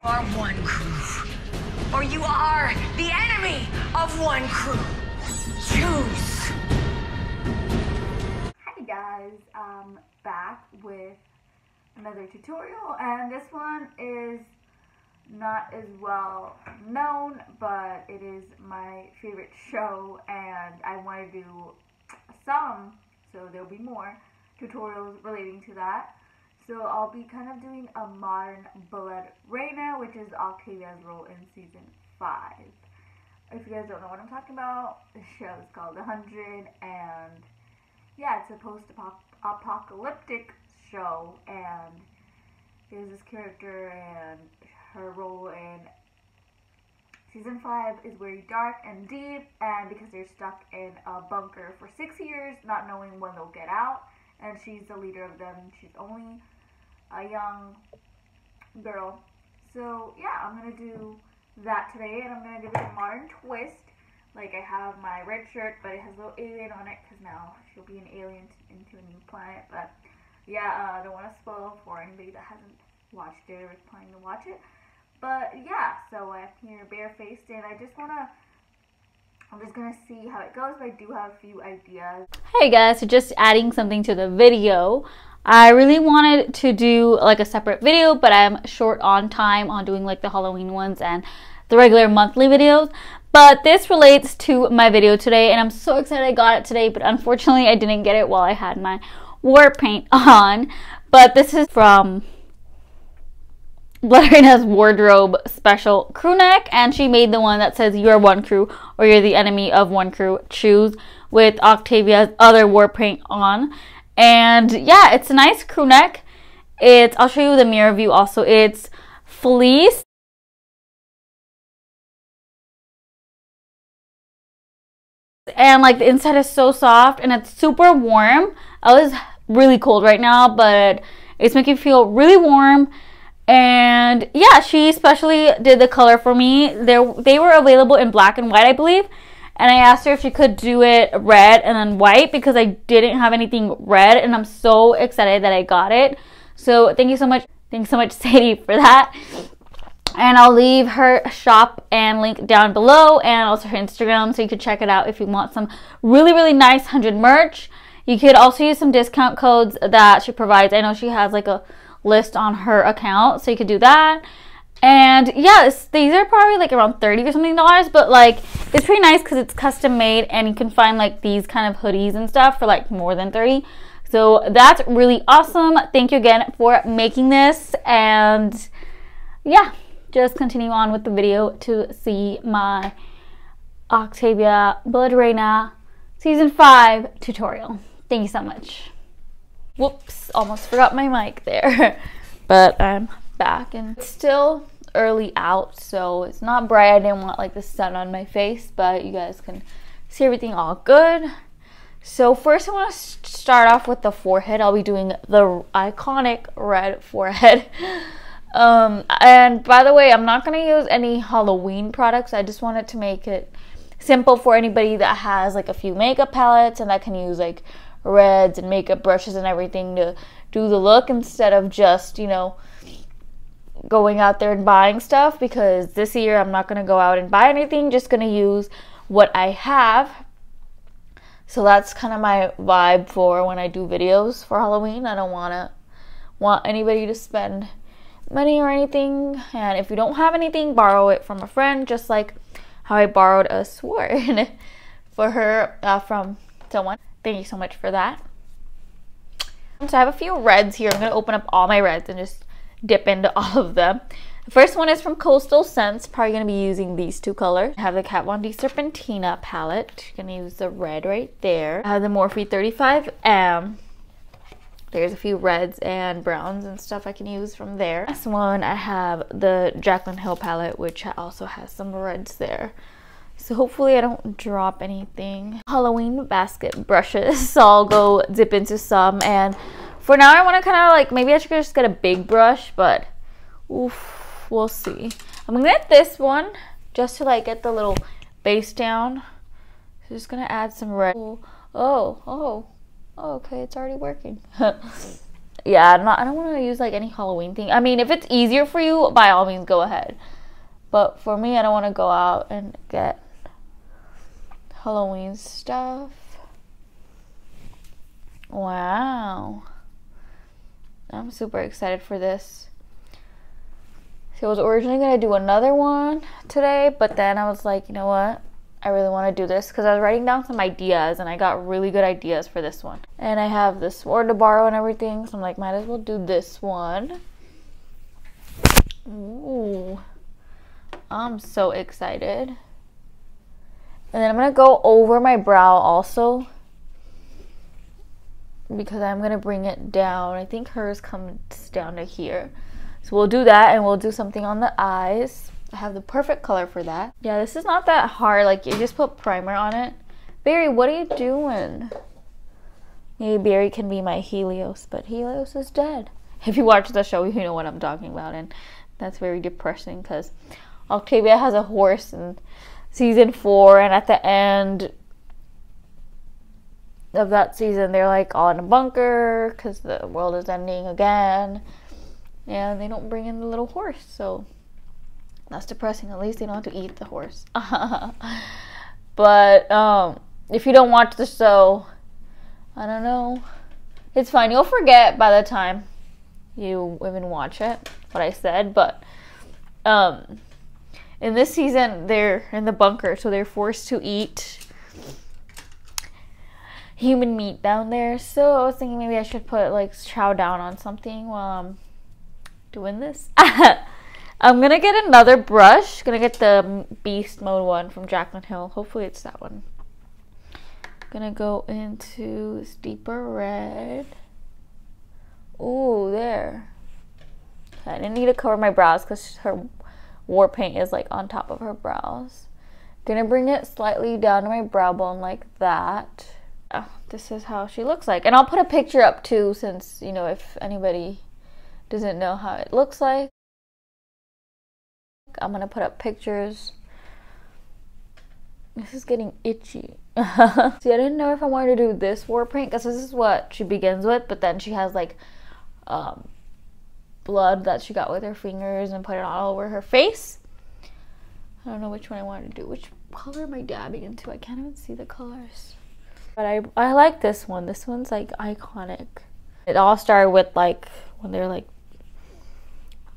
are one crew, or you are the enemy of one crew. Choose. Hi guys, I'm back with another tutorial, and this one is not as well known, but it is my favorite show, and I want to do some, so there'll be more tutorials relating to that. So I'll be kind of doing a modern Blodreina, which is Octavia's role in season 5. If you guys don't know what I'm talking about, the show is called 100, and yeah, it's a post-apocalyptic show, and there's this character, and her role in season 5 is very dark and deep, and because they're stuck in a bunker for 6 years, not knowing when they'll get out, and she's the leader of them. She's only a young girl. So yeah, I'm gonna do that today, and I'm gonna give it a modern twist. Like, I have my red shirt, but it has a little alien on it, because now she'll be an alien into a new planet. But yeah, I don't want to spoil for anybody that hasn't watched it or is planning to watch it. But yeah, so I'm here barefaced, and I'm just gonna see how it goes, but I do have a few ideas. Hey guys, so just adding something to the video. I really wanted to do like a separate video, but I'm short on time on doing like the Halloween ones and the regular monthly videos. But this relates to my video today, and I'm so excited I got it today, but unfortunately I didn't get it while I had my war paint on. But this is from Blodreina's wardrobe special crew neck, and she made the one that says you're one crew or you're the enemy of one crew, choose, with Octavia's other war paint on. And yeah, it's a nice crew neck. I'll show you the mirror view also. It's fleece, and like the inside is so soft, and it's super warm. I was really cold right now, but it's making me feel really warm. And yeah, she especially did the color for me. They were available in black and white, I believe. And I asked her if she could do it red and then white, because I didn't have anything red, and I'm so excited that I got it. So thank you so much. Thanks so much, Sadie, for that. And I'll leave her shop and link down below, and also her Instagram, so you can check it out if you want some really, really nice 100 merch. You could also use some discount codes that she provides. I know she has like a list on her account, so you could do that. And yes, these are probably like around $30 or something, but like it's pretty nice because it's custom made, and you can find like these kind of hoodies and stuff for like more than $30. So that's really awesome. Thank you again for making this, and yeah, just continue on with the video to see my Octavia Blodreina season 5 tutorial. Thank you so much. Whoops, almost forgot my mic there. But I'm back, and it's still early out, so it's not bright. I didn't want like the sun on my face, but you guys can see everything all good. So first I want to start off with the forehead. I'll be doing the iconic red forehead. And by the way, I'm not going to use any Halloween products. I just wanted to make it simple for anybody that has like a few makeup palettes and that can use like reds and makeup brushes and everything to do the look, instead of just, you know, going out there and buying stuff, because this year I'm not going to go out and buy anything, just going to use what I have. So that's kind of my vibe for when I do videos for Halloween. I don't want anybody to spend money or anything, and if you don't have anything, borrow it from a friend, just like how I borrowed a sword for her from someone. Thank you so much for that. So I have a few reds here. I'm going to open up all my reds and just dip into all of them. The first one is from Coastal Scents. Probably going to be using these two colors. I have the KVD Serpentina palette. You're going to use the red right there. I have the Morphe 35M. There's a few reds and browns and stuff I can use from there. Next one, I have the Jaclyn Hill palette, which also has some reds there. So hopefully I don't drop anything. Halloween basket brushes. So I'll go dip into some, and for now I want to kind of like, maybe I should just get a big brush, but oof, we'll see. I'm gonna get this one just to like get the little base down. So just gonna add some red. Oh, okay, it's already working. yeah, I don't want to use like any Halloween thing. I mean, if it's easier for you, by all means go ahead. But for me, I don't want to go out and get Halloween stuff. Wow. I'm super excited for this. So I was originally going to do another one today, but then I was like, you know what? I really want to do this because I was writing down some ideas and I got really good ideas for this one. And I have this sword to borrow and everything, so I'm like, might as well do this one. Ooh. I'm so excited. And then I'm going to go over my brow also because I'm going to bring it down. I think hers comes down to here. So we'll do that and we'll do something on the eyes. I have the perfect color for that. Yeah, this is not that hard. Like, you just put primer on it. Barry, what are you doing? Maybe Barry can be my Helios, but Helios is dead. If you watch the show, you know what I'm talking about. And that's very depressing because Octavia has a horse in season 4. And at the end of that season, they're like all in a bunker because the world is ending again. And they don't bring in the little horse, so that's depressing. At least they don't have to eat the horse. But if you don't watch the show, I don't know. It's fine. You'll forget by the time you even watch it, what I said. But in this season, they're in the bunker, so they're forced to eat human meat down there. So I was thinking maybe I should put, like, chow down on something while I'm doing this. I'm gonna get another brush. Gonna get the Beast Mode one from Jaclyn Hill. Hopefully it's that one. Gonna go into this deeper red. Ooh, there. Okay, I didn't need to cover my brows because her war paint is like on top of her brows. Gonna bring it slightly down to my brow bone like that. Oh, this is how she looks like. And I'll put a picture up too, since, you know, if anybody doesn't know how it looks like. I'm gonna put up pictures. This is getting itchy. See, I didn't know if I wanted to do this war paint because this is what she begins with, but then she has like blood that she got with her fingers and put it all over her face. I don't know which one I wanted to do. Which color am I dabbing into? I can't even see the colors. But I like this one. This one's like iconic. It all started with like when they're like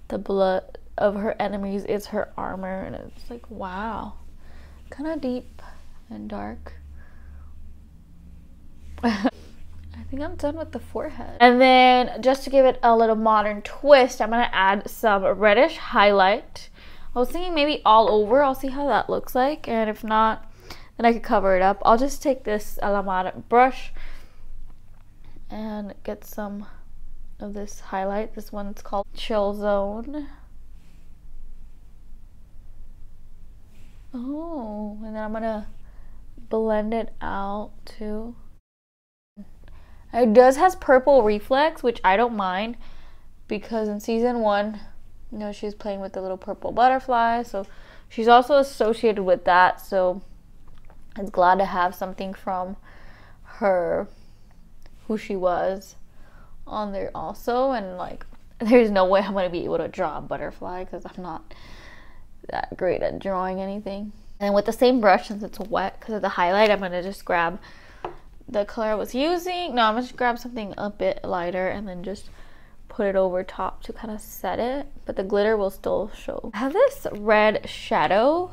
the blood of her enemies is her armor, and it's like, wow, kind of deep and dark. I think I'm done with the forehead. And then just to give it a little modern twist, I'm gonna add some reddish highlight. I was thinking maybe all over. I'll see how that looks like, and if not, then I could cover it up. I'll just take this Alamada brush and get some of this highlight. This one's called Chill Zone. Oh, and then I'm gonna blend it out too. It does has purple reflex, which I don't mind because in season 1, you know, she's playing with the little purple butterfly, so she's also associated with that. So I was glad to have something from her, who she was, on there also. And like, there's no way I'm gonna be able to draw a butterfly because I'm not that great at drawing anything. And with the same brush, since it's wet because of the highlight, I'm gonna just grab the color I was using. No, I'm gonna just grab something a bit lighter and then just put it over top to kind of set it, but the glitter will still show. I have this red shadow.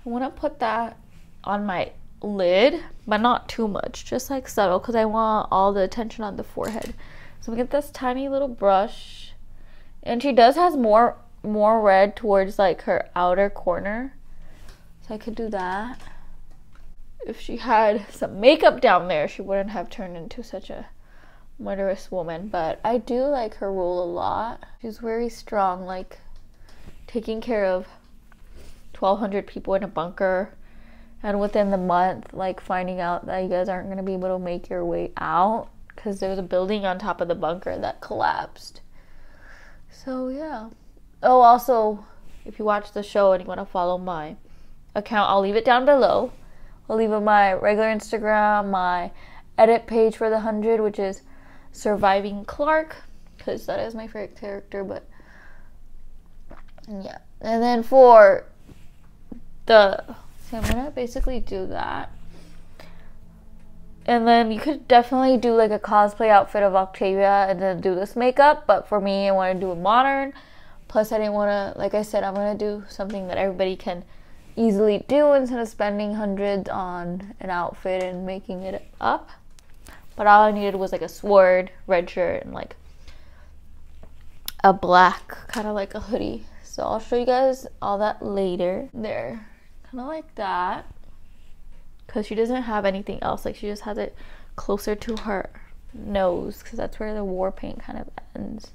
I want to put that on my lid, but not too much, just like subtle, because I want all the attention on the forehead. So I'm gonna get this tiny little brush, and she does has more red towards like her outer corner, so I could do that. If she had some makeup down there, she wouldn't have turned into such a murderous woman. But I do like her role a lot. She's very strong, like taking care of 1,200 people in a bunker, and within the month, like finding out that you guys aren't going to be able to make your way out because there was a building on top of the bunker that collapsed. So yeah. Oh, also, if you watch the show and you want to follow my account, I'll leave it down below. I'll leave my regular Instagram, my edit page for the 100, which is survivingclarke, because that is my favorite character. But yeah, and then for the, so I'm gonna basically do that. And then you could definitely do like a cosplay outfit of Octavia and then do this makeup. But for me, I want to do it modern. Plus, I didn't want to, like I said, I'm going to do something that everybody can easily do instead of spending hundreds on an outfit and making it up. But all I needed was like a sword, red shirt, and like a black, kind of like a hoodie. So I'll show you guys all that later. There, kind of like that. Because she doesn't have anything else, like she just has it closer to her nose, because that's where the war paint kind of ends.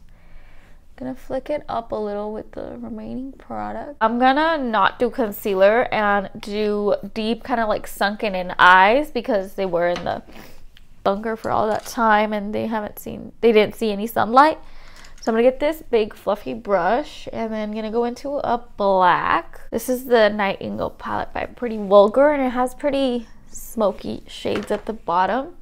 Gonna flick it up a little with the remaining product. I'm gonna not do concealer and do deep kind of like sunken in eyes, because they were in the bunker for all that time and they didn't see any sunlight. So I'm gonna get this big fluffy brush and then I'm gonna go into a black. This is the Nightingale palette by Pretty Vulgar, and it has pretty smoky shades at the bottom.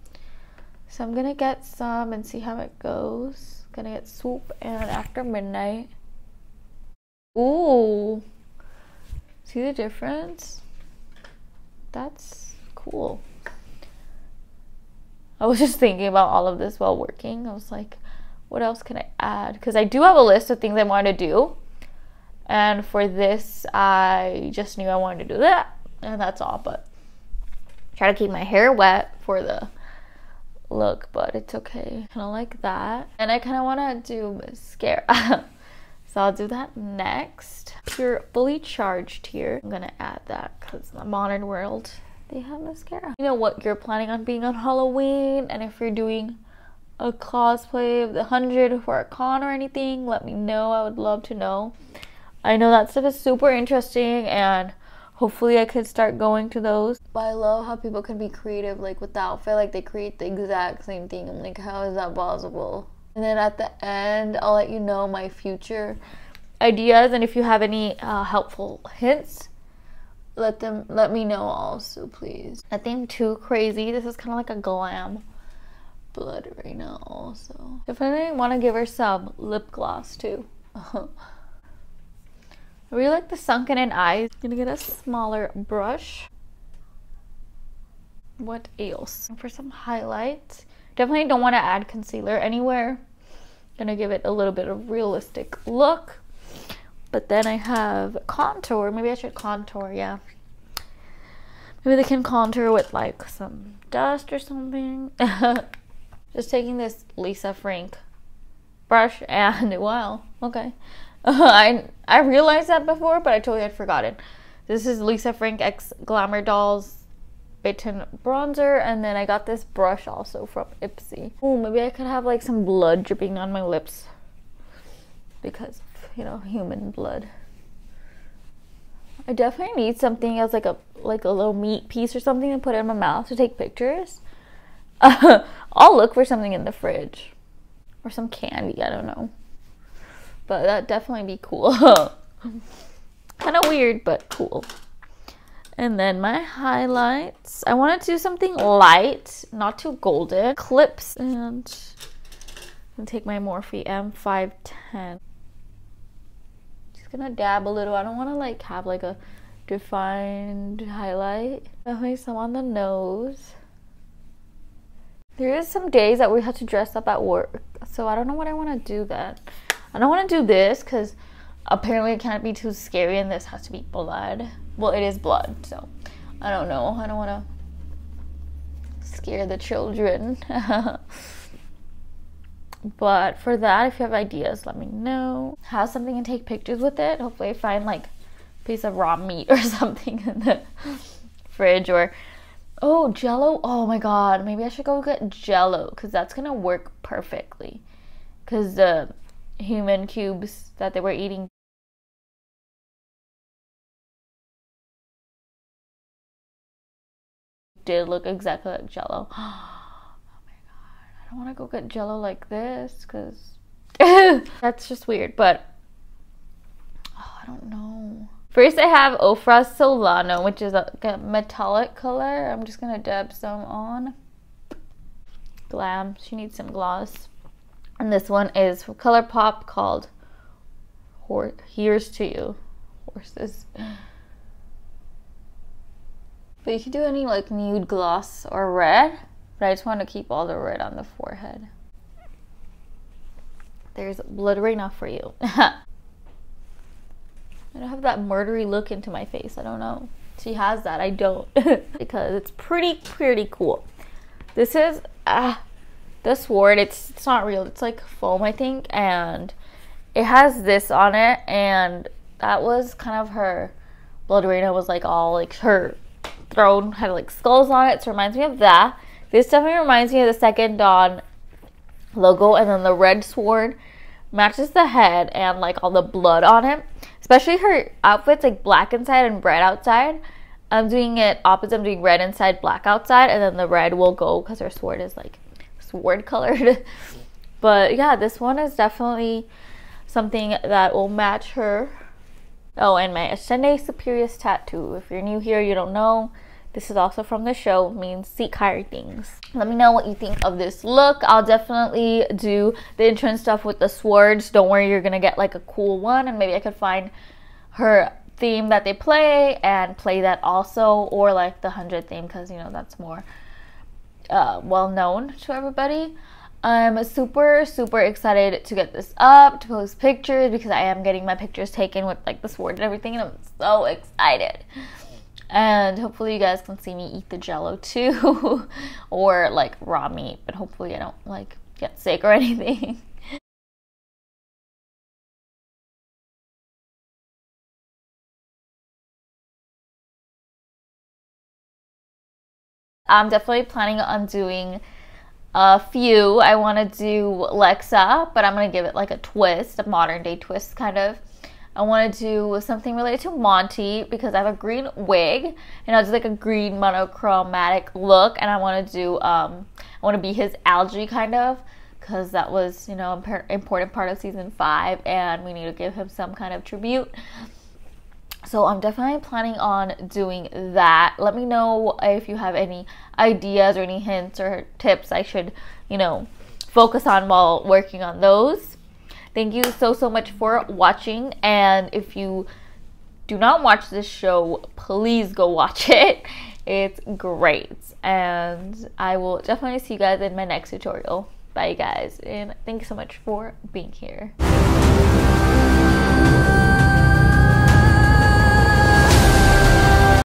So I'm gonna get some and see how it goes. Gonna get Swoop and After Midnight. Ooh, see the difference? That's cool. I was just thinking about all of this while working. I was like, what else can I add? Because I do have a list of things I want to do. And for this, I just knew I wanted to do that. And that's all. But try to keep my hair wet for the look. But it's okay. Kind of like that. And I kind of want to do mascara. So I'll do that next. Pure Fully Charged here. I'm going to add that because in the modern world, they have mascara. You know what you're planning on being on Halloween. And if you're doing a cosplay of the 100 for a con or anything, let me know. I would love to know. I know that stuff is super interesting and hopefully I could start going to those. But I love how people can be creative, like with the outfit, like they create the exact same thing. I'm like, how is that possible? And then at the end, I'll let you know my future ideas, and if you have any helpful hints, let me know also, please. Nothing too crazy. This is kind of like a glam Blodreina also. Definitely want to give her some lip gloss too. I really like the sunken in eyes. Gonna get a smaller brush. What else? For some highlights. Definitely don't want to add concealer anywhere. Gonna give it a little bit of realistic look. But then I have contour. Maybe I should contour, yeah. Maybe they can contour with like some dust or something. Just taking this Lisa Frank brush and wow, okay. I realized that before, but I totally had forgotten. This is Lisa Frank X Glamour Dolls Bitten Bronzer, and then I got this brush also from Ipsy. Oh, maybe I could have like some blood dripping on my lips because, you know, human blood. I definitely need something as like a little meat piece or something to put in my mouth to take pictures. I'll look for something in the fridge or some candy, I don't know, but that'd definitely be cool. Kind of weird, but cool. And then my highlights, I want to do something light, not too golden. Clips, and take my Morphe M510. Just gonna dab a little. I don't want to like have like a defined highlight. Definitely some on the nose. There is some days that we have to dress up at work, so I don't know what I want to do then. I don't want to do this because apparently it can't be too scary and this has to be blood. Well, it is blood, so I don't know. I don't want to scare the children. But for that, if you have ideas, let me know. Have something and take pictures with it. Hopefully I find like a piece of raw meat or something in the fridge, or oh, jello. Oh my god, maybe I should go get jello because that's gonna work perfectly, because the human cubes that they were eating did look exactly like jello. Oh my god, I don't want to go get jello like this because that's just weird. But oh, I don't know. First I have OFRA Solano, which is a metallic color. I'm just gonna dab some on. glam. She needs some gloss. And this one is from Colourpop called Here's to You. Horses. But you can do any like nude gloss or red, but I just want to keep all the red on the forehead. There's Blodreina for you. I don't have that murdery look into my face. I don't know. She has that. I don't. Because it's pretty cool. This is the sword. It's not real. It's like foam, I think, and it has this on it, and that was kind of her. Blodreina was like all like her throne had like skulls on it, so it reminds me of that. This definitely reminds me of the Second Dawn logo, and then the red sword matches the head and like all the blood on it. Especially her outfit's like black inside and red outside. I'm doing it opposite. I'm doing red inside, black outside, and then the red will go because her sword is like sword colored. But yeah, this one is definitely something that will match her. Oh, and my Ascende Superius tattoo. If you're new here, you don't know, this is also from the show. It means seek higher things. Let me know what you think of this look. I'll definitely do the entrance stuff with the swords. Don't worry, you're gonna get like a cool one, and maybe I could find her theme that they play and play that also, or like the 100 theme, because you know that's more well known to everybody. I'm super excited to get this up, to post pictures, because I am getting my pictures taken with like the sword and everything, and I'm so excited. And hopefully you guys can see me eat the jello too, or like raw meat, but hopefully I don't like get sick or anything. I'm definitely planning on doing a few. I want to do Lexa, but I'm going to give it like a twist, a modern day twist kind of. I want to do something related to Monty because I have a green wig, and I'll do like a green monochromatic look, and I want to do, I want to be his algae kind of, because that was, you know, an important part of season 5, and we need to give him some kind of tribute. So I'm definitely planning on doing that. Let me know if you have any ideas or any hints or tips I should, you know, focus on while working on those. Thank you so much for watching. And if you do not watch this show, please go watch it. It's great. And I will definitely see you guys in my next tutorial. Bye guys. And thank you so much for being here.